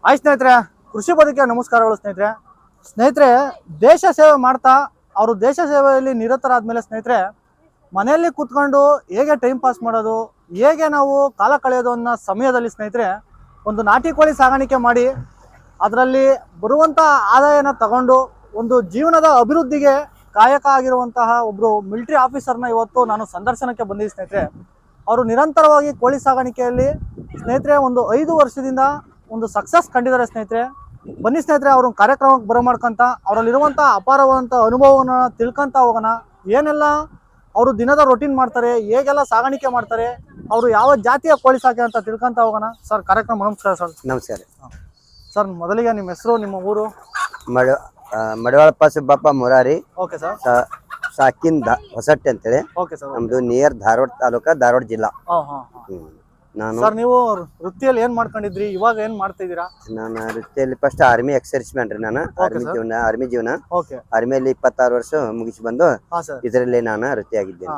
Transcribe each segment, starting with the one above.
Hi ಸ್ನೇಹಿತರೆ, ಕೃಷಿ ಬದುಕಿಗೆ ನಮಸ್ಕಾರಗಳು ಸ್ನೇಹಿತರೆ. ದೇಶ ಸೇವೆ ಮಾಡ್ತಾ ಅವರು ದೇಶ ಸೇವೆಯಲ್ಲಿ ನಿರತರಾದ್ಮೇಲೆ ಸ್ನೇಹಿತರೆ ಮನೆಯಲ್ಲಿ ಕೂತ್ಕೊಂಡು ಹೇಗೆ ಟೈಮ್ ಪಾಸ್ ಮಾಡೋದು, ಹೇಗೆ ನಾವು ಕಾಲ ಕಳೆಯೋದು ಅನ್ನೋ ಸಮಯದಲ್ಲಿ ಸ್ನೇಹಿತರೆ ಒಂದು ನಾಟಿ ಕೋಳಿ ಸಾಗಾಣಿಕೆ ಮಾಡಿ ಅದರಲ್ಲಿ ಬರುವಂಥ ಆದಾಯನ ತಗೊಂಡು ಒಂದು ಜೀವನದ ಅಭಿವೃದ್ಧಿಗೆ ಕಾಯಕ ಆಗಿರುವಂತಹ ಒಬ್ಬರು ಮಿಲಿಟರಿ ಆಫೀಸರ್ನ ಇವತ್ತು ನಾನು ಸಂದರ್ಶನಕ್ಕೆ ಬಂದಿದ್ದೆ ಸ್ನೇಹಿತರೆ. ಅವರು ನಿರಂತರವಾಗಿ ಕೋಳಿ ಸಾಗಾಣಿಕೆಯಲ್ಲಿ ಸ್ನೇಹಿತರೆ ಒಂದು 5 ವರ್ಷದಿಂದ ಒಂದು ಸಕ್ಸಸ್ ಕಂಡಿದ್ದಾರೆ ಸ್ನೇಹಿತರೆ. ಬನ್ನಿ ಸ್ನೇಹಿತರೆ, ಅವ್ರ ಕಾರ್ಯಕ್ರಮಕ್ಕೆ ಬರಮಾಡ್ಕೊಂತ ಅವರಲ್ಲಿರುವಂಥ ಅಪಾರವಾದಂಥ ಅನುಭವವನ್ನು ತಿಳ್ಕೊಂತ ಹೋಗೋಣ. ಏನೆಲ್ಲ ಅವರು ದಿನದ ರೊಟೀನ್ ಮಾಡ್ತಾರೆ, ಹೇಗೆಲ್ಲ ಸಾಗಾಣಿಕೆ ಮಾಡ್ತಾರೆ, ಅವರು ಯಾವ ಜಾತಿಯ ಕೋಳಿ ಸಾಕಿ ಅಂತ ತಿಳ್ಕೊಂತ ಹೋಗೋಣ. ಸರ್, ಕಾರ್ಯಕ್ರಮ ನಮಸ್ಕಾರ ಸರ್. ನಮಸ್ಕಾರ ಸರ್, ಮೊದಲಿಗೆ ನಿಮ್ಮ ಹೆಸರು, ನಿಮ್ಮ ಊರು? ಮಡವಾಳಪ್ಪ ಸುಬ್ಬಪ್ಪ ಮುರಾರಿ. Okay sir. ಸಾಕಿಂದ ಹೊಸಟ್ಟೆ ಅಂತೇಳಿ. Okay sir. ನಮ್ದು ನಿಯರ್ ಧಾರವಾಡ ತಾಲೂಕ, ಧಾರವಾಡ ಜಿಲ್ಲಾ. ನಾನು ಸರ್, ನೀವು ವೃತ್ತಿಯಲ್ಲಿ ಏನ್ ಮಾಡ್ಕೊಂಡಿದ್ರಿ, ಇವಾಗ ಏನ್ ಮಾಡ್ತಾ ಇದ್ದೀರಾ? ನಾನು ವೃತ್ತಿಯಲ್ಲಿ ಫಸ್ಟ್ ಆರ್ಮಿ ಎಕ್ಸರ್ಸೈಸ್ ರೀ. ನಾನು ಆರ್ಮಿ ಜೀವನ ಆರ್ಮಿಯಲ್ಲಿ 26 ವರ್ಷ ಮುಗಿಸಿ ಬಂದು ಇದರಲ್ಲಿ ನಾನು ವೃತ್ತಿಯಾಗಿದ್ದೇನೆ.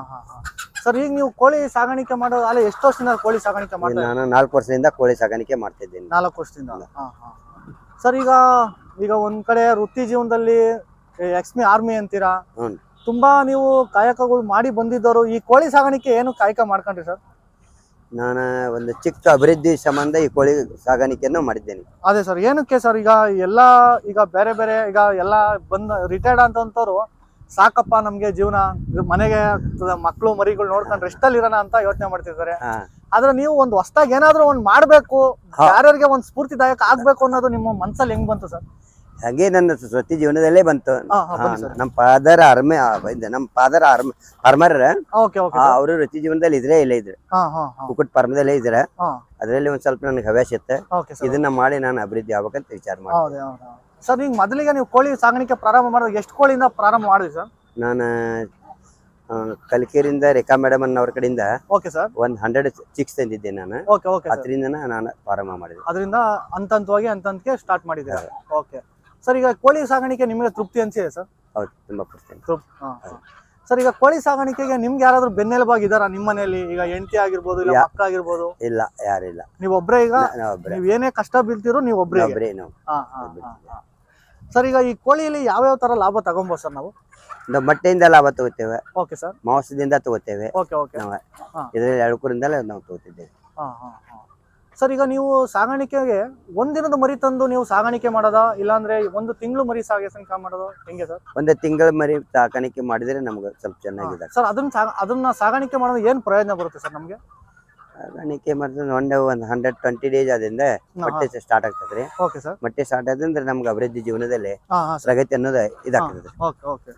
ಸರ್, ಈಗ ನೀವು ಕೋಳಿ ಸಾಗಾಣಿಕೆ ಮಾಡೋದು ಅಲ್ಲ, ಎಷ್ಟು ವರ್ಷದಿಂದ ಕೋಳಿ ಸಾಗಾಣಿಕೆ ಮಾಡ್ತಾ? ನಾನು 4 ವರ್ಷದಿಂದ ಕೋಳಿ ಸಾಗಾಣಿಕೆ ಮಾಡ್ತಿದ್ದೇನೆ. 4 ವರ್ಷದಿಂದ. ಸರ್, ಈಗ ಒಂದ್ ಕಡೆ ವೃತ್ತಿ ಜೀವನದಲ್ಲಿ ಎಕ್ಸ್ಮಿ ಆರ್ಮಿ ಅಂತೀರಾ, ತುಂಬಾ ನೀವು ಕಾಯಕಗಳು ಮಾಡಿ ಬಂದಿದ್ದವರು. ಈ ಕೋಳಿ ಸಾಗಾಣಿಕೆ ಏನು ಕಾಯಕ ಮಾಡ್ಕೊಂಡ್ರಿ ಸರ್? ನಾನು ಒಂದು ಚಿಕ್ಕ ಅಭಿವೃದ್ಧಿ ಸಂಬಂಧ ಈ ಕೋಳಿ ಸಾಗಾಣಿಕೆಯನ್ನು ಮಾಡಿದ್ದೇನೆ. ಅದೇ ಸರ್, ಏನಕ್ಕೆ ಸರ್? ಈಗ ಬೇರೆ ಬೇರೆ ಎಲ್ಲ ಬಂದು ರಿಟೈರ್ಡ್ ಅಂತಂತವ್ರು ಸಾಕಪ್ಪ ನಮ್ಗೆ ಜೀವನ, ಮನೆಗೆ ಮಕ್ಕಳು ಮರಿಗಳು ನೋಡ್ಕೊಂಡು ರೆಸ್ಟಲ್ಲಿ ಇರೋಣ ಅಂತ ಯೋಚನೆ ಮಾಡ್ತಿದ್ದಾರೆ. ಆದ್ರೆ ನೀವು ಒಂದು ಹೊಸದಾಗಿ ಏನಾದ್ರು ಒಂದ್ ಮಾಡ್ಬೇಕು, ಯಾರ್ಯಾರಿಗೆ ಒಂದ್ ಸ್ಫೂರ್ತಿದಾಯಕ ಆಗ್ಬೇಕು ಅನ್ನೋದು ನಿಮ್ಮ ಮನ್ಸಲ್ಲಿ ಹೆಂಗ್ ಬಂತು ಸರ್? ಹಾಗೆ ನನ್ನ ವೃತ್ತಿ ಜೀವನದಲ್ಲೇ ಬಂತು. ನಮ್ಮ ಫಾದರ್ ಫಾರ್ಮರ್, ಅವರು ವೃತ್ತಿ ಜೀವನದಲ್ಲಿ ಇದ್ರೆ ಕುಕ್ಕುಟ್ ಫಾರ್ಮದಲ್ಲೇ ಇದ್ರ. ಅದ್ರಲ್ಲಿ ಒಂದ್ ಸ್ವಲ್ಪ ನನಗೆ ಹವ್ಯಾಸ ಇತ್ತು. ಇದನ್ನ ಮಾಡಿ ನಾನು ಅಭಿವೃದ್ಧಿ ಆಗ್ಬೇಕಂತ ವಿಚಾರ ಮಾಡಿದೆ. ಸರ್, ಈಗ ಮೊದಲಿಗೆ ನೀವು ಕೋಳಿ ಸಾಗಾಣಿಕೆ ಪ್ರಾರಂಭ ಮಾಡಿದ್ರೆ ಎಷ್ಟು ಕೋಳಿಯಿಂದ ಪ್ರಾರಂಭ ಮಾಡಿದ್ರಿ ಸರ್? ನಾನು ಕಲಿಕೆರಿಂದ ರೇಖಾ ಮೇಡಮ್ ಅವ್ರ ಕಡೆಯಿಂದ ಒಂದ್ 100 ಚಿಕ್ಸ್ ತಂದಿದ್ದೆ ನಾನು. ಅದರಿಂದ ನಾನು ಪ್ರಾರಂಭ ಮಾಡಿದೆ. ಅದರಿಂದ ಹಂತಕ್ಕೆ ಸ್ಟಾರ್ಟ್ ಮಾಡಿದ್ದೆ. ಓಕೆ ಸರ್, ಈಗ ಕೋಳಿ ಸಾಗಾಣಿಕೆ ನಿಮಗೆ ತೃಪ್ತಿ ಅನ್ಸಿದೆ ಸರ್? ಹೌದು, ತುಂಬಾ ಸರ್, ಈಗ ಕೋಳಿ ಸಾಗಾಣಿಕೆಗೆ ನಿಮ್ಗೆ ಯಾರಾದ್ರೂ ಬೆನ್ನೆಲುಬಾಗಿ ಇದಾರ ನಿಮ್ಮ ಮನೆಯಲ್ಲಿ? ಈಗ ಹೆಂಡತಿ ಆಗಿರ್ಬೋದು, ಇಲ್ಲ ಮಕ್ಕ ಆಗಿರ್ಬೋದು? ಇಲ್ಲ, ಯಾರಿಲ್ಲ. ನೀವ್ ಒಬ್ರೇ? ಈಗ ನೀವ್ ಏನೇ ಕಷ್ಟ ಬೀಳ್ತಿರೋ ನೀವು ಒಬ್ರೇ? ಸರ್, ಈಗ ಈ ಕೋಳಿಯಲ್ಲಿ ಯಾವ್ಯಾವ ತರ ಲಾಭ ತಗೊಂಬೋದು ಸರ್ ನಾವು? ಮೊಟ್ಟೆಯಿಂದ ಲಾಭ ತಗೋತೇವೆ. Okay sir. ಮಾಂಸದಿಂದ ತಗೋತೇವೆ. ಇದರಲ್ಲಿ 2 ಕೂರಿಂದಲೇ ನಾವು ತಗೋತಿದ್ದೇವೆ. ಸರ್, ಈಗ ನೀವು ಸಾಗಾಣಿಕೆಗೆ ಒಂದಿನದ ಮರಿ ತಂದು ನೀವು ಸಾಗಾಣಿಕೆ ಮಾಡೋದಾ, ಇಲ್ಲಾಂದ್ರೆ 1 ತಿಂಗಳು ಮರಿ ಸಾಗಾಣಿಕೆ ಮಾಡೋದು, ಹೆಂಗೆ ಸರ್? 1 ತಿಂಗಳ ಮರಿ ಸಾಗಾಣಿಕೆ ಮಾಡಿದ್ರೆ ನಮ್ಗೆ ಸ್ವಲ್ಪ ಚೆನ್ನಾಗಿದೆ ಸರ್. ಅದನ್ನ ಸಾಗಾಣಿಕೆ ಮಾಡೋದು ಏನ್ ಪ್ರಯೋಜನ ಬರುತ್ತೆ ಸರ್ ನಮ್ಗೆ? ಸಾಗಾಣಿಕೆ ಮಾಡಿದ್ರೆ ಒಂದು 120 ಡೇಸ್ ಆದ್ರಿಂದ ಮೊಟ್ಟೆ ಸ್ಟಾರ್ಟ್ ಆಗ್ತದ್ರಿ. Okay sir. ಮೊಟ್ಟೆ ಸ್ಟಾರ್ಟ್ ಆದ್ರೆ ನಮ್ಗೆ ಅಭಿವೃದ್ಧಿ ಜೀವನದಲ್ಲಿ ಪ್ರಗತಿ ಅನ್ನೋದು ಇದಾಗ್ತದೆ. ಓಕೆ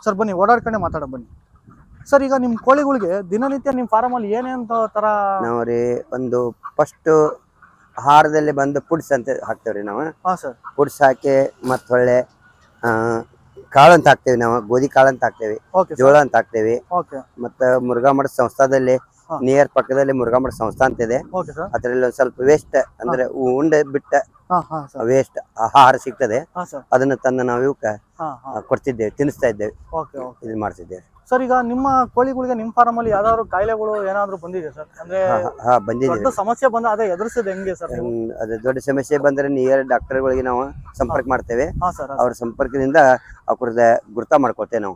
ಸರ್, ಬನ್ನಿ ಓಡಾಡ್ಕೊಂಡೆ ಮಾತಾಡ ಬನ್ನಿ. ಸರ್, ಈಗ ನಿಮ್ ಕೋಳಿಗಳಿಗೆ ದಿನನಿತ್ಯ ನಿಮ್ ಫಾರಂ ಅಲ್ಲಿ ಏನೇನ್ ತರ? ನಾವ್ರಿ ಒಂದು ಫಸ್ಟ್ ಆಹಾರದಲ್ಲಿ ಬಂದು ಪುಡ್ಸ್ ಅಂತ ಹಾಕ್ತೇವ್ರಿ ನಾವು. ಪುಡ್ಸ್ ಹಾಕಿ ಮತ್ತ ಹೊಳ್ಳೆ ಕಾಳು ಅಂತ ಹಾಕ್ತೇವಿ. ನಾವು ಗೋಧಿ ಕಾಳು ಅಂತ ಹಾಕ್ತೇವಿ, ಜೋಳ ಅಂತ ಹಾಕ್ತೇವಿ. ಮತ್ತ ಮುರುಘಾ ಮಠ ಸಂಸ್ಥಾದಲ್ಲಿ ನಿಯರ್ ಪಕ್ಕದಲ್ಲಿ ಮುರುಘಾ ಮಠ ಸಂಸ್ಥಾ ಅಂತ ಇದೆ. ಅದ್ರಲ್ಲಿ ಒಂದ್ ಸ್ವಲ್ಪ ವೇಸ್ಟ್ ಅಂದ್ರೆ ಉಂಡೆ ಬಿಟ್ಟ ವೇಸ್ಟ್ ಆಹಾರ ಸಿಗ್ತದೆ. ಅದನ್ನ ತಂದು ನಾವು ಇವಕ್ಕ ಕೊಡ್ತಿದ್ದೇವೆ, ತಿನ್ನಿಸ್ತಾ ಇದ್ದೇವೆ, ಇದು ಮಾಡ್ತಿದ್ದೇವೆ. ಸರ್, ಈಗ ನಿಮ್ಮ ಕೋಳಿಗಳಿಗೆ ನಿಮ್ ಫಾರಂ ಅಲ್ಲಿ ಯಾವ್ದಾದ್ರು ಕಾಯಿಲೆಗಳು ಏನಾದ್ರು ಬಂದಿದೆ ಸರ್? ಅಂದ್ರೆ ಬಂದಿದೆ. ಸಮಸ್ಯೆ ಬಂದ ಅದೇ ಎದುರಿಸಿದ ಹೆಂಗೆ ಸರ್? ಅದೇ ದೊಡ್ಡ ಸಮಸ್ಯೆ ಬಂದ್ರೆ ನಿಯರ್ ಡಾಕ್ಟರ್ಗಳಿಗೆ ನಾವು ಸಂಪರ್ಕ ಮಾಡ್ತೇವೆ. ಅವ್ರ ಸಂಪರ್ಕದಿಂದ ಅವ್ರದ ಗುರ್ತ ಮಾಡ್ಕೊಳ್ತೇವೆ ನಾವು.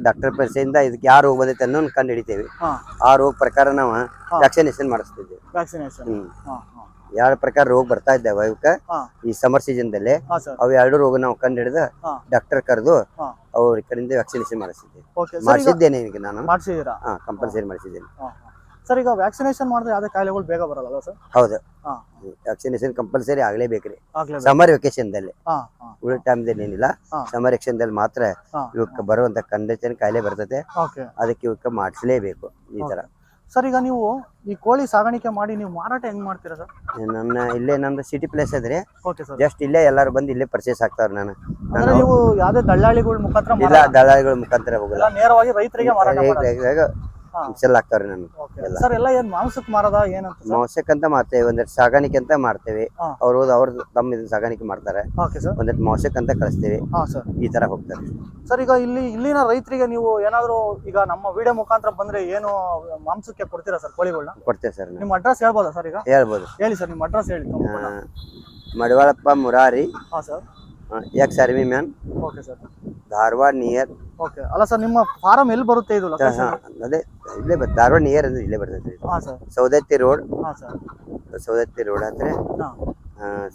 ಡಾಕ್ಟರ್ ಪರಿಚಯದಿಂದ ಇದಕ್ಕೆ ಯಾವ ರೋಗ ಬಂದೈತೆ ಅನ್ನೋದು ಕಂಡು ಹಿಡಿತೇವೆ. ಆ ರೋಗ ಪ್ರಕಾರ ನಾವು ವ್ಯಾಕ್ಸಿನೇಷನ್ ಮಾಡಿಸ್ತಿದ್ದೇವೆ. ಯಾವ ಪ್ರಕಾರ ರೋಗ ಬರ್ತಾ ಇದ್ದಾವೆ ಇವಕ್ಕ ಈ ಸಮರ್ ಸೀಸನ್ ದಲ್ಲಿ, ಅವು 2 ರೋಗ ನಾವು ಕಂಡು ಹಿಡಿದು ಡಾಕ್ಟರ್ ಕರೆದು ಅವ್ರ ಕಡೆಯಿಂದ ವ್ಯಾಕ್ಸಿನೇಷನ್ ಮಾಡಿಸಿದ್ದೇನೆ. ಈಗ ನಾನು ಕಂಪಲ್ಸರಿ ಮಾಡಿಸಿದ್ದೇನೆ. ಸರ್, ಈಗ ವ್ಯಾಕ್ಸಿನೇಷನ್ ಮಾಡಿದ್ರೆ ಯಾವ್ದೇ ಕಾಯಿಲೆಗಳು ಬೇಗ ಬರಲ್ಲ ಸರ್? ಹೌದು, ವ್ಯಾಕ್ಸಿನೇಷನ್ ಕಂಪಲ್ಸರಿ ಆಗ್ಲೇಬೇಕ್ರಿ ಸಮರ್ ವೆಕೇಶನ್ ದಲ್ಲಿ. ಉಳಿದ ಟೈಮ್ದಲ್ಲಿ ಏನಿಲ್ಲ, ಸಮರ್ ವೆಕೇಶನ್ ದಲ್ಲಿ ಮಾತ್ರ ಇವಕ್ಕೆ ಬರುವಂತ ಕಂಡೀಷನ್ ಕಾಯಿಲೆ ಬರ್ತದೆ. ಅದಕ್ಕೆ ಇವಕ್ಕೆ ಮಾಡಿಸಲೇಬೇಕು ಈ ತರ. ಸರ್, ಈಗ ನೀವು ಈ ಕೋಳಿ ಸಾಗಾಣಿಕೆ ಮಾಡಿ ನೀವು ಮಾರಾಟ ಹೆಂಗ್ ಮಾಡ್ತೀರಾ ಸರ್? ಇಲ್ಲೇ ನಂದು ಸಿಟಿ ಪ್ಲೇಸ್ ಅದ್ರಿ. ಜಸ್ಟ್ ಇಲ್ಲೇ ಎಲ್ಲಾರು ಬಂದು ಇಲ್ಲೇ ಪರ್ಚೇಸ್ ಆಗ್ತಾರ. ನೀವು ಯಾವ್ದೇ ದಳ್ಳಾಳಿಗಳ ಮುಖಾಂತರ? ಇಲ್ಲ, ದಳ್ಳಾಳಿಗಳ ಮುಖಾಂತರ ಹೋಗಲ್ಲ, ನೇರವಾಗಿ ರೈತರಿಗೆ ಮಾರಾಟ ಸೆಲ್ ಆಗ್ತಾವ್ರಿ. ನಾನು ಸರ್, ಎಲ್ಲ ಏನ್ ಮಾಂಸಕ್ಕೆ ಮಾರದ ಏನಂತ? ಮಾಂಸಕ್ಕಂತ ಮಾಡ್ತೇವೆ, ಒಂದೆರಡು ಸಾಗಾಣಿಕೆ ಅಂತ ಮಾಡ್ತೇವೆ. ಅವ್ರು ತಮ್ಮ ಇದನ್ನ ಸಾಗಾಣಿಕೆ ಮಾಡ್ತಾರೆ, ಒಂದೆರಡು ಮಾಂಸಕ್ಕಂತ ಕಳಿಸ್ತೇವೆ. ಈ ತರ ಹೋಗ್ತಾರೆ. ಸರ್, ಈಗ ಇಲ್ಲಿನ ರೈತರಿಗೆ ನೀವು ಏನಾದ್ರು ಈಗ ನಮ್ಮ ವಿಡಿಯೋ ಮುಖಾಂತರ ಬಂದ್ರೆ ಏನು ಮಾಂಸಕ್ಕೆ ಕೊಡ್ತೀರಾ ಸರ್ ಕೋಳಿಗಳನ್ನ? ಕೊಡ್ತೇವೆ ಸರ್. ನಿಮ್ಮ ಅಡ್ರೆಸ್ ಹೇಳ್ಬೋದಾ ಸರ್? ಈಗ ಹೇಳ್ಬೋದು. ಹೇಳಿ ಸರ್, ನಿಮ್ಮ ಅಡ್ರೆಸ್ ಹೇಳಿ. ಮಡವಾಳಪ್ಪ ಮುರಾರಿ, ಹಾಂ sir. Ex army man, okay sir. Dharwad near. Okay. ಅಲ್ಲ ಸರ್, ನಿಮ್ಮ ಫಾರಂ ಎಲ್ಲಿ ಬರುತ್ತೆ ಇದು ಲೊಕೇಶನ್? ಅದೇ ಇಲ್ಲೇ ಧಾರವಾಡ ನಿಯರ್ ಅಂದ್ರೆ ಇಲ್ಲೇ ಬರ್ತೈತೆ. ಹಾಂ ಸರ್. ಸೌದತ್ತಿ ರೋಡ್. ಹಾಂ ಸರ್. ಸೌದತ್ತಿ ರೋಡ್ ಹತ್ರ, ಹಾಂ.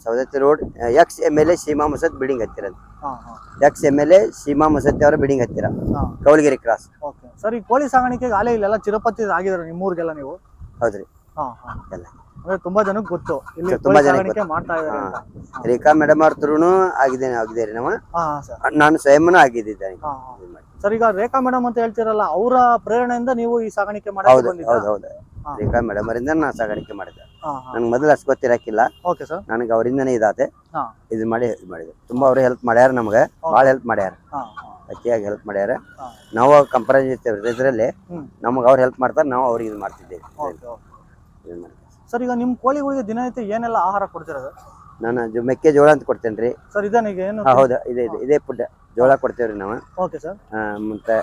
Saundatti road, ex MLA Seema Masad building ಹತ್ತಿರ. ಹಾಂ ಹಾಂ. ಎಕ್ಸ್ MLA ಸೀಮಾ ಮಸದ್ ಅವರ ಬಿಲ್ಡಿಂಗ್ ಹತ್ತಿರ, ಹಾಂ. ಕೌಲಗಿರಿ ಕ್ರಾಸ್. Okay sir. ಈ ಕೋಳಿ ಸಾಗಾಣಿಕೆಗೆ ಆಲೇ ಇಲ್ಲೆಲ್ಲ ಚಿರಪತಿ ಆಗಿದ್ದಾರೆ ನಿಮ್ಮೂರಿಗೆಲ್ಲ ನೀವು? ಹೌದ್ರಿ. ಹಾಂ ಹಾಂ. ಎಲ್ಲ ಅಂದ್ರೆ ತುಂಬಾ ಜನಕ್ಕೆ ಗೊತ್ತು ಇಲ್ಲಿ ತುಂಬಾ ಕೋಳಿ ಜನಕ್ಕೆ ಸಾಗಾಣಿಕೆ ಮಾಡ್ತಾ ಇದ್ದಾರೆ ಅಂತ. ರೇಖಾ ಮೇಡಮ್ ಅವ್ರ ಥ್ರೂನು ಆಗಿದ್ದೇನೆ ನಾವು. ಹಾಂ ಸರ್. ನಾನು ಸ್ವಯಂನು ಆಗಿದ್ದಿದ್ದೇನೆ. ಹಾಂ ಹಾಂ. ಸರ್, ಈಗ ರೇಖಾ ಮೇಡಮ್ ಅಂತ ಹೇಳ್ತಿರಲ್ಲ, ಅವರ ಪ್ರೇರಣೆಯಿಂದ ನೀವು ಈ ಸಾಗಾಣಿಕೆ ಮಾಡಿ ಹೌದು ಹೌದು ಹೌದು. ರೇಖಾ ಮೇಡಮ್ ಅವರಿಂದ ನಾನು ಸಾಗಾಣಿಕೆ ಮಾಡಿದೆ. ನನ್ಗೆ ಮೊದಲು ಅಷ್ಟು ಗೊತ್ತಿರಕ್ಕಿಲ್ಲ. Okay sir. ನನಗೆ ಅವರಿಂದನೇ ಇದಾತೆ. ಹಾಂ. ಇದು ಮಾಡಿದೆ. ತುಂಬಾ ಅವ್ರು ಹೆಲ್ಪ್ ಮಾಡ್ಯಾರ, ನಮ್ಗೆ ಭಾಳ ಹೆಲ್ಪ್ ಮಾಡ್ಯಾರ, ಹಾಂ. ಅತಿಯಾಗಿ ಹೆಲ್ಪ್ ಮಾಡ್ಯಾರ. ಹಾಂ. ನಾವು ಕಂಪನಿ ಇದ್ರಲ್ಲಿ ನಮಗೆ ಅವ್ರು ಹೆಲ್ಪ್ ಮಾಡ್ತಾರೆ, ನಾವು ಅವ್ರಿಗೆ ಇದು ಮಾಡ್ತಿದ್ದೇವೆ. Okay okay. ಸರ್, ಈಗ ನಿಮ್ಮ ಕೋಳಿಗಳಿಗೆ ದಿನನಿತ್ಯ ಏನೆಲ್ಲ ಆಹಾರ ಕೊಡ್ತೀರಾ ಸರ್? ನಾನು ಮೆಕ್ಕೆಜೋಳ ಅಂತ ಕೊಡ್ತೇನೆ ರೀ ಸರ್. ಇದೇನೀಗ ಏನು? ಹೌದಾ, ಇದೇ ಫುಡ್ ಜೋಳ ಕೊಡ್ತೇವ್ರಿ ನಾವು. Okay sir. ಮತ್ತೆ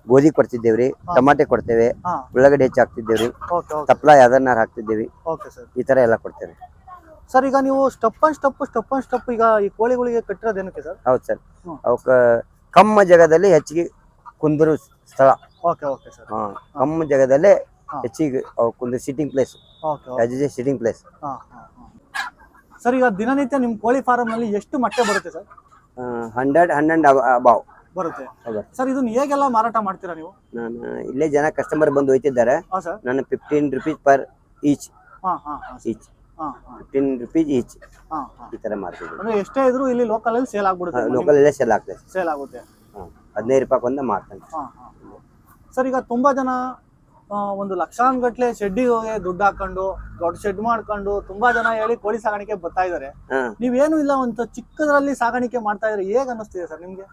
ಗೋಧಿ ಕೊಡ್ತಿದ್ದೇವ್ರಿ, ಟಮಾಟೆ ಕೊಡ್ತೇವೆ, ಹಾಂ. ಉಳ್ಳಾಗಡ್ಡಿ ಹೆಚ್ಚು ಹಾಕ್ತಿದ್ದೇವ್ರಿ, ಓಕೆ ಓಕೆ. ತಪ್ಪಲ ಯಾವ್ದನ್ನಾರು ಹಾಕ್ತಿದ್ದೇವಿ. Okay sir. ಈ ತರ ಎಲ್ಲ ಕೊಡ್ತೇವೆ ಸರ್. ಈಗ ನೀವು ಸ್ಟೆಪ್ ಅಂಡ್ ಸ್ಟೆಪ್ ಈಗ ಈ ಕೋಳಿಗಳಿಗೆ ಕಟ್ಟಿರೋದೇನಕ್ಕೆ ಸರ್? ಹೌದು ಸರ್. ಅವಕ್ಕ ಕಮ್ಮ ಜಾಗದಲ್ಲಿ ಹೆಚ್ಚಿಗೆ ಕುಂದರು ಸ್ಥಳ. Okay okay sir. ಕಮ್ಮ ಜಾಗದಲ್ಲೇ ಹೆಚ್ಚಿಗೆ ಕುಂದ್ರ sitting place. Okay. Sitting place. ಹಾಂ ಹಾಂ ಹಾಂ. ಸರ್, ಈಗ ದಿನನಿತ್ಯ ನಿಮ್ಮ ಕೋಳಿ ಫಾರಂ ನಲ್ಲಿ ಎಷ್ಟು ಮೊಟ್ಟೆ ಬರುತ್ತೆ ಸರ್? 100 ಅಬಾವ್ ಬರುತ್ತೆ. ಸರ್, ಇದನ್ನ ಹೇಗೆಲ್ಲ ಮಾರಾಟ ಮಾಡ್ತೀರಾ ನೀವು? ನಾನು ಇಲ್ಲೇ ಜನ ಕಸ್ಟಮರ್ ಬಂದು ಹೋಯ್ತಿದ್ದಾರೆ. ಹಾಂ ಸರ್. ನಾನು 15 rupees ಪರ್ ಈಚ್. ಹಾಂ ಹಾಂ ಈಚ್. ಹಾಂ ಹಾಂ. 15 rupees ಈಚ್. ಹಾಂ ಹಾಂ. ಈ ತರ ಮಾಡ್ತಿದ್ದೀವಿ. ಅಂದ್ರೆ ಎಷ್ಟೇ ಇದ್ರು ಇಲ್ಲಿ ಲೋಕಲ್ ಅಲ್ಲಿ ಸೇಲ್ ಆಗ್ಬಿಡುತ್ತೆ? ಲೋಕಲ್ ಅಲ್ಲೇ ಸೇಲ್ ಆಗ್ತದೆ. ಸೇಲ್ ಆಗುತ್ತೆ. 15 ರೂಪಾಯಿ ಒಂದು ಮಾಡ್ತಾನೆ. ಹಾಂ ಹಾಂ. ಸರ್, ಈಗ ತುಂಬಾ ಜನ ಒಂದು ಲಕ್ಷಾನುಗಟ್ಲೆ ಶೆಡ್ಡಿಗೆ ಹೋಗಿ ದುಡ್ಡು ಹಾಕೊಂಡು ದೊಡ್ಡ ಶೆಡ್ ಮಾಡ್ಕೊಂಡು ತುಂಬಾ ಜನ ಹೇಳಿ ಕೋಳಿ ಸಾಗಾಣಿಕೆ ಬರ್ತಾ ಇದಾರೆ. ನೀವೇನು ಇಲ್ಲ, ಒಂದು ಚಿಕ್ಕದ್ರಲ್ಲಿ ಸಾಗಾಣಿಕೆ ಮಾಡ್ತಾ ಇದ್ರೆ ಹೇಗ್ ಅನ್ನಿಸ್ತಿದೆ ಸರ್ ನಿಮ್ಗೆ?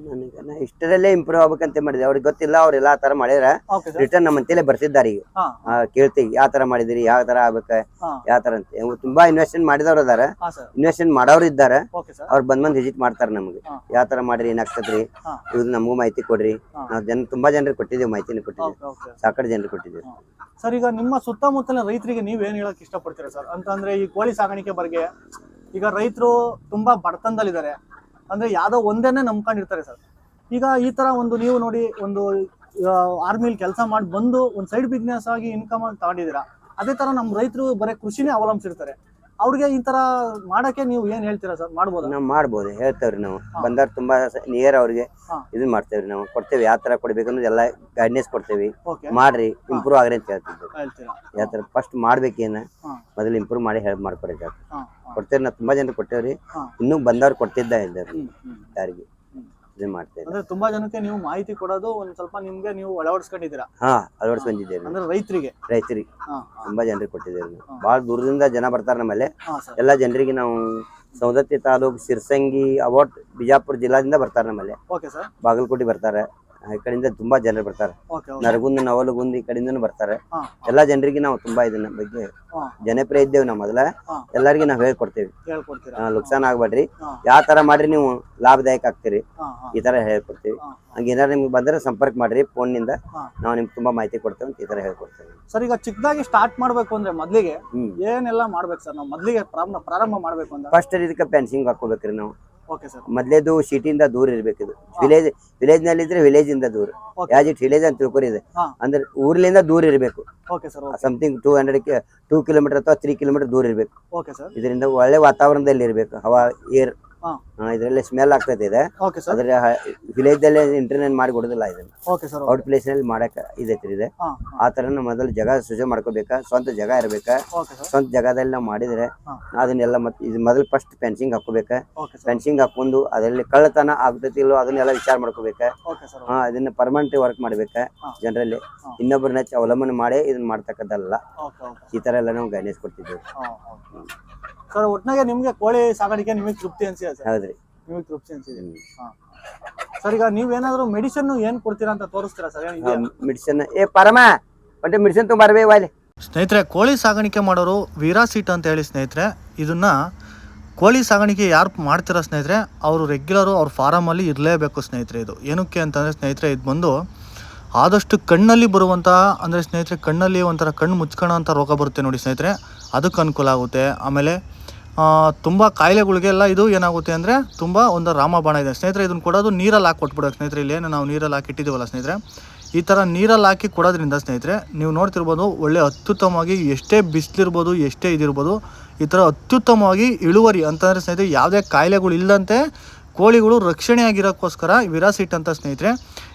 ನನಗೆ ಇಷ್ಟರಲ್ಲೇ ಇಂಪ್ರೂವ್ ಆಗ್ಬೇಕಂತ ಮಾಡಿದೆ. ಅವ್ರಿಗೆ ಗೊತ್ತಿಲ್ಲ, ಅವ್ರೆಲ್ಲ ಆ ತರ ಮಾಡಿದ್ರೆ ರಿಟರ್ನ್ ನಮ್ಮ ಅಂತೇಳಿ ಬರ್ತಿದ್ದಾರೆ. ಈಗ ಕೇಳ್ತೀವಿ ಯಾವ ತರ ಮಾಡಿದಿರಿ, ಯಾವ ತರ ಆಗ್ಬೇಕ, ಯಾವ ತರ ಅಂತ. ತುಂಬಾ ಇನ್ವೆಸ್ಟ್ಮೆಂಟ್ ಮಾಡಿದವ್ರು ಅದಾರ, ಇನ್ವೆಸ್ಟ್ಮೆಂಟ್ ಮಾಡೋರು ಇದ್ದಾರೆ. ಅವ್ರು ಬಂದ್ ವಿಸಿಟ್ ಮಾಡ್ತಾರೆ ನಮ್ಗೆ. ಯಾವ ತರ ಮಾಡ್ರಿ, ಏನಾಗ್ತದ್ರಿ, ಇದು ನಮಗೂ ಮಾಹಿತಿ ಕೊಡ್ರಿ. ನಾವು ತುಂಬಾ ಜನರಿಗೆ ಕೊಟ್ಟಿದ್ದೇವೆ, ಮಾಹಿತಿನ ಕೊಟ್ಟಿದ್ದೇವೆ, ಸಾಕಷ್ಟು ಜನರಿಗೆ ಕೊಟ್ಟಿದ್ದೇವೆ. ಸರ್, ಈಗ ನಿಮ್ಮ ಸುತ್ತಮುತ್ತಲಿನ ರೈತರಿಗೆ ನೀವೇನ್ ಹೇಳಕ್ ಇಷ್ಟಪಡ್ತೀರಾ ಸರ್? ಅಂತಂದ್ರೆ ಈ ಕೋಳಿ ಸಾಗಾಣಿಕೆ ಬಗ್ಗೆ ಈಗ ರೈತರು ತುಂಬಾ ಬಡತನದಲ್ಲಿದ್ದಾರೆ, ಅಂದ್ರೆ ಯಾವ್ದೋ ಒಂದೇನೆ ನಂಬ್ಕೊಂಡಿರ್ತಾರೆ ಸರ್. ಈಗ ಈ ತರ ಒಂದು ನೀವು ನೋಡಿ, ಒಂದು ಆರ್ಮಿಲಿ ಕೆಲಸ ಮಾಡಿ ಬಂದು ಒಂದು ಸೈಡ್ ಬಿಸ್ನೆಸ್ ಆಗಿ ಇನ್ಕಮ್ ಆಗಿ ತಗೊಂಡಿದ್ದೀರಾ. ಅದೇ ತರ ನಮ್ಮ ರೈತರು ಬರೀ ಕೃಷಿನೇ ಅವಲಂಬಿಸಿರ್ತಾರೆ. ಅವ್ರಿಗೆ ಈ ತರ ಮಾಡಕ್ಕೆ ನೀವು ಏನ್ ಹೇಳ್ತೀರಾ ಸರ್? ಮಾಡ್ಬೋದು? ನಾವು ಮಾಡ್ಬೋದು, ಹೇಳ್ತೇವ್ರಿ. ನಾವು ಬಂದವ್ರು ತುಂಬಾ ನಿಯರ್ ಅವ್ರಿಗೆ ಇದನ್ ಮಾಡ್ತೇವ್ರಿ. ನಾವು ಕೊಡ್ತೇವೆ, ಯಾವ ತರ ಕೊಡ್ಬೇಕು ಅನ್ನೋದು ಎಲ್ಲ ಗೈಡ್ನೆಸ್ ಕೊಡ್ತೇವಿ. ಮಾಡ್ರಿ, ಇಂಪ್ರೂವ್ ಆಗ್ರಿ ಅಂತ ಹೇಳ್ತಿದ್ದೇವೆ. ಯಾವ ತರ ಫಸ್ಟ್ ಮಾಡ್ಬೇಕೇನ ಮೊದಲು ಇಂಪ್ರೂವ್ ಮಾಡಿ ಮಾಡ್ಕೊಡಿ ಕೊಡ್ತೇವೆ. ನಾವು ತುಂಬಾ ಜನರಿಗೆ ಕೊಟ್ಟೇವ್ರಿ, ಇನ್ನೂ ಬಂದವ್ರು ಕೊಡ್ತಿದ್ದ ಇದ್ದೇವ್ರಿ. ಯಾರಿಗೆ ಇದನ್ ಮಾಡ್ತೇವೆ. ಅಂದ್ರೆ ತುಂಬಾ ಜನಕ್ಕೆ ನೀವು ಮಾಹಿತಿ ಕೊಡೋದು ಒಂದ್ ಸ್ವಲ್ಪ ನಿಮ್ಗೆ ನೀವು ಅಳವಡಿಸ್ಕೊಂಡಿದ್ದೀರಾ? ಅಳವಡಿಸಿ ಬಂದಿದ್ದೇವೆ. ಅಂದ್ರೆ ರೈತರಿಗೆ ತುಂಬಾ ಜನರಿಗೆ ಕೊಟ್ಟಿದ್ದೇವೆ. ಬಹಳ ದೂರದಿಂದ ಜನ ಬರ್ತಾರೆ ನಮ್ಮಲ್ಲಿ. ಎಲ್ಲಾ ಜನರಿಗೆ ನಾವು ಸೌದತ್ತಿ ತಾಲೂಕು, ಸಿರ್ಸಂಗಿ, ಅವಟ್, ಬಿಜಾಪುರ ಜಿಲ್ಲಾದಿಂದ ಬರ್ತಾರೆ ನಮ್ಮಲ್ಲಿ. ಬಾಗಲಕೋಟೆ ಬರ್ತಾರೆ, ಈ ಕಡೆಯಿಂದ ತುಂಬಾ ಜನರು ಬರ್ತಾರೆ. ನರಗುಂದ, ನವಲಗುಂದ ಈ ಕಡೆಯಿಂದನೂ ಬರ್ತಾರೆ. ಎಲ್ಲಾ ಜನರಿಗೆ ನಾವು ತುಂಬಾ ಇದನ್ನ ಬಗ್ಗೆ ಜನಪ್ರಿಯ ಇದ್ದೇವೆ. ನಾವು ಮೊದಲ ಎಲ್ಲರಿಗೆ ನಾವು ಹೇಳ್ಕೊಡ್ತೇವೆ, ಲುಕ್ಸಾನ್ ಆಗ್ಬೇಡ್ರಿ, ಯಾವ ತರ ಮಾಡ್ರಿ ನೀವು ಲಾಭದಾಯಕ ಆಗ್ತೀರಿ, ಈ ತರ ಹೇಳ್ಕೊಡ್ತೇವೆ. ಹಂಗೇನಾರು ನಿಮ್ಗೆ ಬಂದ್ರೆ ಸಂಪರ್ಕ ಮಾಡ್ರಿ, ಫೋನ್ ನಿಂದ ನಾವು ನಿಮ್ಗೆ ತುಂಬಾ ಮಾಹಿತಿ ಕೊಡ್ತೇವೆ ಅಂತ ಈ ತರ ಹೇಳ್ಕೊಡ್ತೇವೆ. ಸರ್, ಈಗ ಚಿಕ್ಕದಾಗಿ ಸ್ಟಾರ್ಟ್ ಮಾಡ್ಬೇಕು ಅಂದ್ರೆ ಮೊದ್ಲಿಗೆ ಏನೆಲ್ಲ ಮಾಡ್ಬೇಕು ಸರ್? ನಾವು ಮೊದ್ಲಿಗೆ ಪ್ರಾರಂಭ ಮಾಡ್ಬೇಕು ಅಂದ್ರೆ ಫಸ್ಟ್ ಇದಕ್ಕೆ ಫೆನ್ಸಿಂಗ್ ಹಾಕೋಬೇಕ್ರಿ ನಾವು. ಮೊದ್ಲೇದು ಸಿಟಿಯಿಂದ ದೂರ ಇರ್ಬೇಕು. ಇದು ವಿಲೇಜ್ ನಲ್ಲಿ ಇದ್ರೆ ವಿಲೇಜ್ ಇಂದ ದೂರ, ಯಾಸ್ ಇಟ್ ವಿಲೇಜ್ ಅಂತ ತಿಳ್ಕೊರಿ. ಇದೆ ಅಂದ್ರೆ ಊರ್ಲಿಂದ ದೂರ ಇರ್ಬೇಕು. ಸಮಥಿಂಗ್ 2 ಕಿಲೋಮೀಟರ್ ಅಥವಾ 3 ಕಿಲೋಮೀಟರ್ ದೂರ ಇರ್ಬೇಕು. ಇದರಿಂದ ಒಳ್ಳೆ ವಾತಾವರಣದಲ್ಲಿ ಇರ್ಬೇಕು, ಹವಾ, ಏರ್. ಇದರಲ್ಲಿ ಸ್ಮೆಲ್ ಆಗ್ತೈತೆ. ಇದೆ ಅದ್ರ ವಿಲೇಜ್ ಅಲ್ಲಿ ಇಂಟರ್ನೆಟ್ ಮಾಡಿ ಕೊಡುದಿಲ್ಲ. ಇದನ್ನ ಔಟ್ ಪ್ಲೇಸ್ ನಲ್ಲಿ ಮಾಡಕ್ ಇದೈತ್ರಿ. ಇದೆ ಆ ತರ ಮೊದಲು ಜಾಗ ಸೃಜನೆ ಮಾಡ್ಕೋಬೇಕ, ಸ್ವಂತ ಜಾಗ ಇರ್ಬೇಕ. ಸ್ವಂತ ಜಾಗದಲ್ಲಿ ನಾವು ಮಾಡಿದ್ರೆ ಅದನ್ನೆಲ್ಲ ಮತ್ತೆ ಇದು ಮೊದಲು ಫಸ್ಟ್ ಫೆನ್ಸಿಂಗ್ ಹಾಕೋಬೇಕ. ಫೆನ್ಸಿಂಗ್ ಹಾಕೊಂಡು ಅದರಲ್ಲಿ ಕಳ್ಳತನ ಆಗ್ತೈತಿ ಇಲ್ಲೋ ಅದನ್ನೆಲ್ಲ ವಿಚಾರ ಮಾಡ್ಕೋಬೇಕ. ಇದನ್ನ ಪರ್ಮನೆಂಟ್ ವರ್ಕ್ ಮಾಡ್ಬೇಕ. ಜನರಲ್ಲಿ ಇನ್ನೊಬ್ಬರನ್ನ ಅವಲಂಬನೆ ಮಾಡಿ ಇದನ್ನ ಮಾಡ್ತಕ್ಕದ್ದಲ್ಲ. ಈ ತರ ಎಲ್ಲ ನಾವು ಗೈಡೆನ್ಸ್ ಕೊಡ್ತಿದ್ದೇವೆ. ಸರ್, ಒಟ್ನಾಗೆ ನಿಮ್ಗೆ ಕೋಳಿ ಸಾಗಾಣಿಕೆ ನಿಮಗೆ ತೃಪ್ತಿ ಅನ್ಸಿದೆ ಸರ್? ಹೌದ್ರಿ, ನಿಮಗೆ ತೃಪ್ತಿ ಅನ್ಸಿದೆ. ಸರ್, ಈಗ ನೀವೇನಾದ್ರೂ ಮೆಡಿಸಿನ್ ಏನ್ ಕೊಡ್ತೀರಾ ಅಂತ ತೋರಿಸ್ತೀರಾ ಸರ್? ಮೆಡಿಸಿನ್ ಪರಮ ಒಂಟೆ ಮೆಡಿಸಿನ್ ತುಂಬಾರ್ಬೇ ವಾಲೆ. ಸ್ನೇಹಿತರೆ, ಕೋಳಿ ಸಾಗಾಣಿಕೆ ಮಾಡೋರು ವೀರಾಸೀಟ್ ಅಂತ ಹೇಳಿ ಸ್ನೇಹಿತರೆ, ಇದನ್ನ ಕೋಳಿ ಸಾಗಾಣಿಕೆ ಯಾರು ಮಾಡ್ತೀರಾ ಸ್ನೇಹಿತರೆ, ಅವರು ರೆಗ್ಯುಲರು ಅವ್ರ ಫಾರಮಲ್ಲಿ ಇರಲೇಬೇಕು ಸ್ನೇಹಿತರೆ. ಇದು ಏನಕ್ಕೆ ಅಂತಂದರೆ ಸ್ನೇಹಿತರೆ, ಇದು ಬಂದು ಆದಷ್ಟು ಕಣ್ಣಲ್ಲಿ ಬರುವಂಥ, ಅಂದರೆ ಸ್ನೇಹಿತರೆ ಕಣ್ಣಲ್ಲಿ ಒಂಥರ ಕಣ್ಣು ಮುಚ್ಕೊಳ್ಳೋ ಅಂಥ ರೋಗ ಬರುತ್ತೆ ನೋಡಿ ಸ್ನೇಹಿತರೆ, ಅದಕ್ಕೆ ಅನುಕೂಲ ಆಗುತ್ತೆ. ಆಮೇಲೆ ತುಂಬ ಕಾಯಿಲೆಗಳಿಗೆಲ್ಲ ಇದು ಏನಾಗುತ್ತೆ ಅಂದರೆ ತುಂಬ ಒಂದು ರಾಮಬಾಣ ಇದೆ ಸ್ನೇಹಿತರೆ. ಇದನ್ನು ಕೊಡೋದು ನೀರಲ್ಲಿ ಹಾಕಿ ಕೊಟ್ಬಿಡೋಕೆ ಸ್ನೇಹಿತರೆ. ಇಲ್ಲೇನು ನಾವು ನೀರಲ್ಲಿ ಹಾಕಿ ಇಟ್ಟಿದ್ದೀವಲ್ಲ ಸ್ನೇಹಿತರೆ, ಈ ಥರ ನೀರಲ್ಲಿ ಹಾಕಿ ಕೊಡೋದ್ರಿಂದ ಸ್ನೇಹಿತರೆ ನೀವು ನೋಡ್ತಿರ್ಬೋದು ಒಳ್ಳೆ ಅತ್ಯುತ್ತಮವಾಗಿ ಎಷ್ಟೇ ಬಿಸಿಲಿರ್ಬೋದು ಎಷ್ಟೇ ಇದಿರ್ಬೋದು ಈ ಥರ ಅತ್ಯುತ್ತಮವಾಗಿ ಇಳುವರಿ ಅಂತಂದರೆ ಸ್ನೇಹಿತರೆ ಯಾವುದೇ ಕಾಯಿಲೆಗಳು ಇಲ್ಲದಂತೆ ಕೋಳಿಗಳು ರಕ್ಷಣೆ ಆಗಿರೋಕ್ಕೋಸ್ಕರ ವಿರಾಸಿಟ್ ಅಂತ ಸ್ನೇಹಿತರೆ.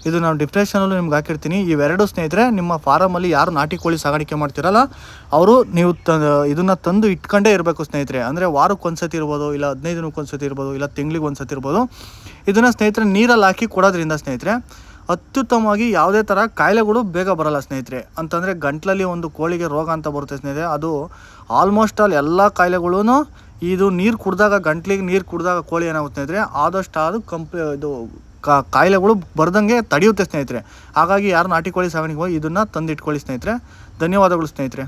ಇದು ನಾನು ಡಿಸ್ಕ್ರಿಪ್ಷನಲ್ಲೂ ನಿಮ್ಗೆ ಹಾಕಿರ್ತೀನಿ. ಇವೆರಡು ಸ್ನೇಹಿತರೆ ನಿಮ್ಮ ಫಾರಮಲ್ಲಿ ಯಾರು ನಾಟಿ ಕೋಳಿ ಸಾಗಾಣಿಕೆ ಮಾಡ್ತಿರಲ್ಲ ಅವರು ನೀವು ಇದನ್ನು ತಂದು ಇಟ್ಕೊಂಡೇ ಇರಬೇಕು ಸ್ನೇಹಿತರೆ. ಅಂದರೆ ವಾರಕ್ಕೆ ಒಂದ್ಸತಿ ಇರ್ಬೋದು, ಇಲ್ಲ 15 ದಿನಕ್ಕೆ ಒಂದ್ಸತಿ ಇರ್ಬೋದು, ಇಲ್ಲ ತಿಂಗಳಿಗೆ ಒಂದ್ಸತಿ ಇರ್ಬೋದು. ಇದನ್ನು ಸ್ನೇಹಿತರೆ ನೀರಲ್ಲಿ ಹಾಕಿ ಕೊಡೋದ್ರಿಂದ ಸ್ನೇಹಿತರೆ ಅತ್ಯುತ್ತಮವಾಗಿ ಯಾವುದೇ ಥರ ಕಾಯಿಲೆಗಳು ಬೇಗ ಬರಲ್ಲ ಸ್ನೇಹಿತರೆ. ಅಂತಂದರೆ ಗಂಟ್ಲಲ್ಲಿ ಒಂದು ಕೋಳಿಗೆ ರೋಗ ಅಂತ ಬರುತ್ತೆ ಸ್ನೇಹಿತರೆ, ಅದು ಆಲ್ಮೋಸ್ಟ್ ಆಲ್ ಎಲ್ಲ ಕಾಯಿಲೆಗಳೂ ಇದು ನೀರು ಕುಡಿದಾಗ ಗಂಟ್ಲಿಗೆ ನೀರು ಕುಡಿದಾಗ ಕೋಳಿ ಏನಾಗುತ್ತೆ ಸ್ನೇಹಿತರೆ ಆದಷ್ಟು ಅದು ಇದು ಕಾಯಿಲೆಗಳು ಬರ್ದಂಗೆ ತಡೆಯುತ್ತೆ ಸ್ನೇಹಿತರೆ. ಹಾಗಾಗಿ ಯಾರು ನಾಟಿ ಕೋಳಿ ಸಾಗಾಣಿಕೆ ಹೋಗಿ ಇದನ್ನು ತಂದಿಟ್ಕೊಳ್ಳಿ ಸ್ನೇಹಿತರೆ. ಧನ್ಯವಾದಗಳು ಸ್ನೇಹಿತರೆ.